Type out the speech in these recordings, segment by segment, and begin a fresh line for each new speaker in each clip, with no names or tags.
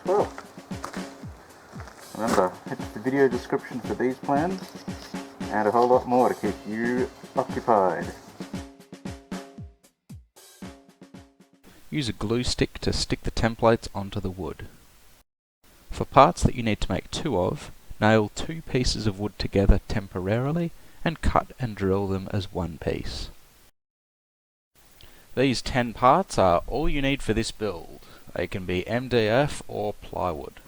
well. Remember, hit the video description for these plans, and a whole lot more to keep you occupied.
Use a glue stick to stick the templates onto the wood. For parts that you need to make two of, nail two pieces of wood together temporarily and cut and drill them as one piece. These 10 parts are all you need for this build. They can be MDF or plywood.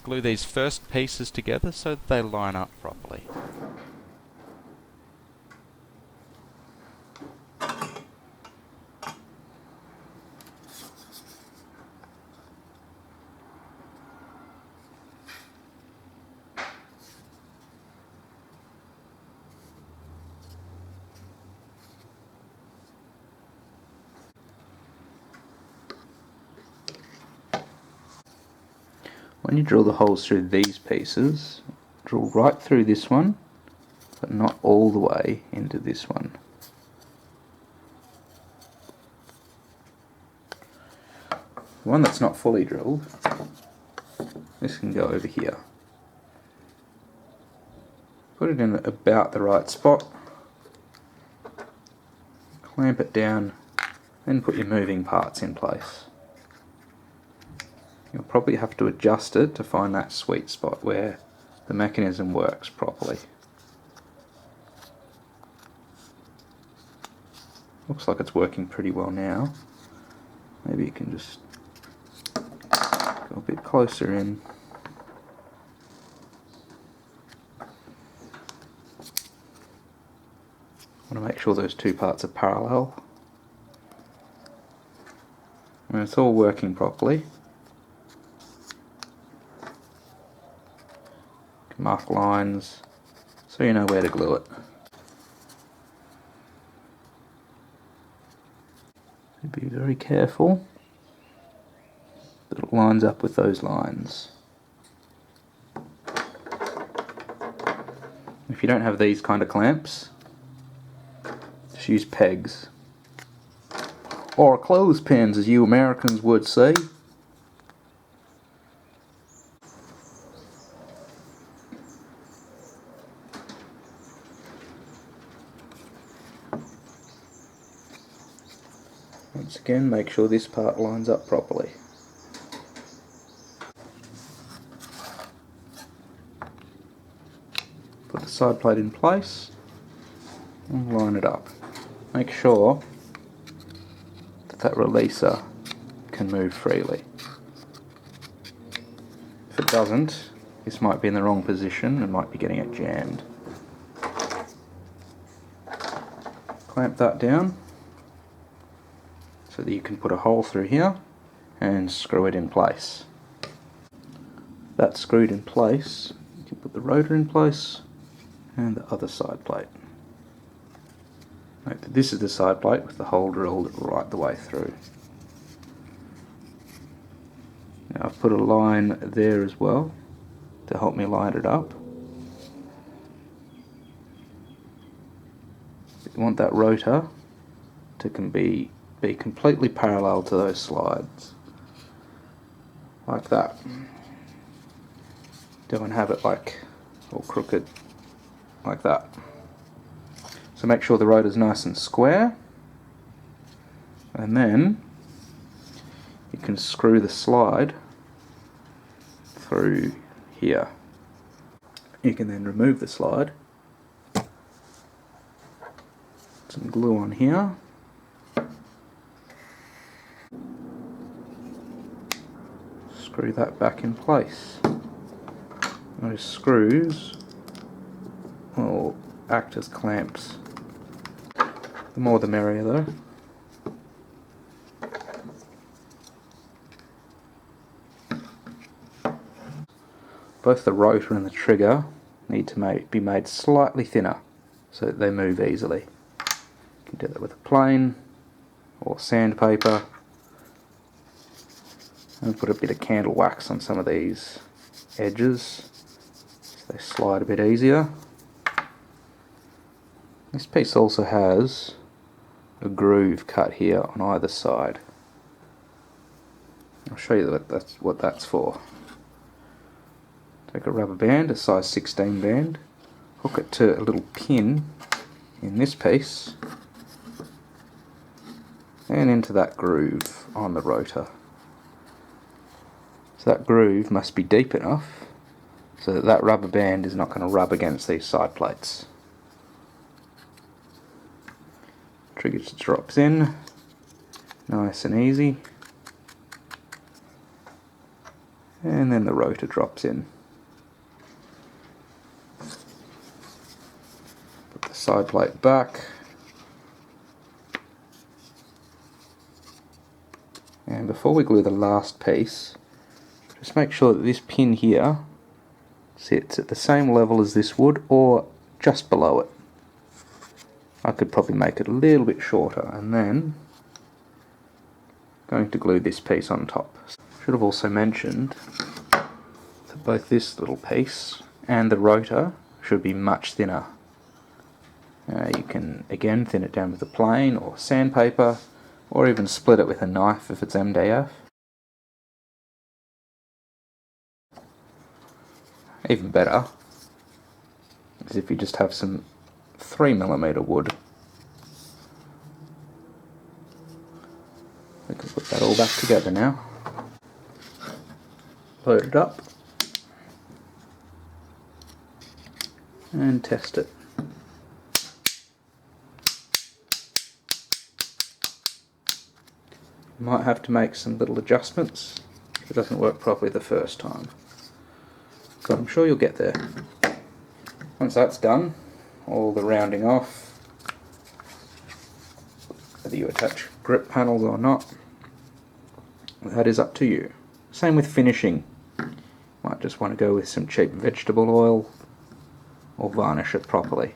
Glue these first pieces together so that they line up properly. When you drill the holes through these pieces, drill right through this one, but not all the way into this one. The one that's not fully drilled, this can go over here. Put it in about the right spot, clamp it down, then put your moving parts in place. You'll probably have to adjust it to find that sweet spot where the mechanism works properly. Looks like it's working pretty well now. Maybe you can just go a bit closer in. I want to make sure those two parts are parallel. When it's all working properly, mark lines so you know where to glue it. Be very careful that it lines up with those lines. If you don't have these kind of clamps, just use pegs or clothespins, as you Americans would say. Once again, make sure this part lines up properly. Put the side plate in place and line it up. Make sure that releaser can move freely. If it doesn't, this might be in the wrong position and might be getting it jammed. Clamp that down so that you can put a hole through here and screw it in place. That's screwed in place, you can put the rotor in place and the other side plate. Note that this is the side plate with the hole drilled right the way through. Now I've put a line there as well to help me line it up. You want that rotor to be completely parallel to those slides, like that. Don't have it like all crooked, like that. So make sure the rotor's nice and square, and then you can screw the slide through here. You can then remove the slide, some glue on here, screw that back in place. Those screws will act as clamps. The more the merrier though. Both the rotor and the trigger need to be made slightly thinner so that they move easily. You can do that with a plane or sandpaper, and put a bit of candle wax on some of these edges so they slide a bit easier. This piece also has a groove cut here on either side. I'll show you what that's for. Take a rubber band, a size 16 band, hook it to a little pin in this piece and into that groove on the rotor. So that groove must be deep enough so that that rubber band is not going to rub against these side plates. Trigger just drops in, nice and easy, and then the rotor drops in. Put the side plate back, and before we glue the last piece, just make sure that this pin here sits at the same level as this would, or just below it. I could probably make it a little bit shorter, and then going to glue this piece on top. Should have also mentioned that both this little piece and the rotor should be much thinner. You can again thin it down with a plane or sandpaper, or even split it with a knife if it's MDF. Even better is if you just have some 3mm wood. We can put that all back together now. Load it up and test it. You might have to make some little adjustments if it doesn't work properly the first time, but I'm sure you'll get there. Once that's done, all the rounding off, whether you attach grip panels or not, that is up to you. Same with finishing. Might just want to go with some cheap vegetable oil or varnish it properly.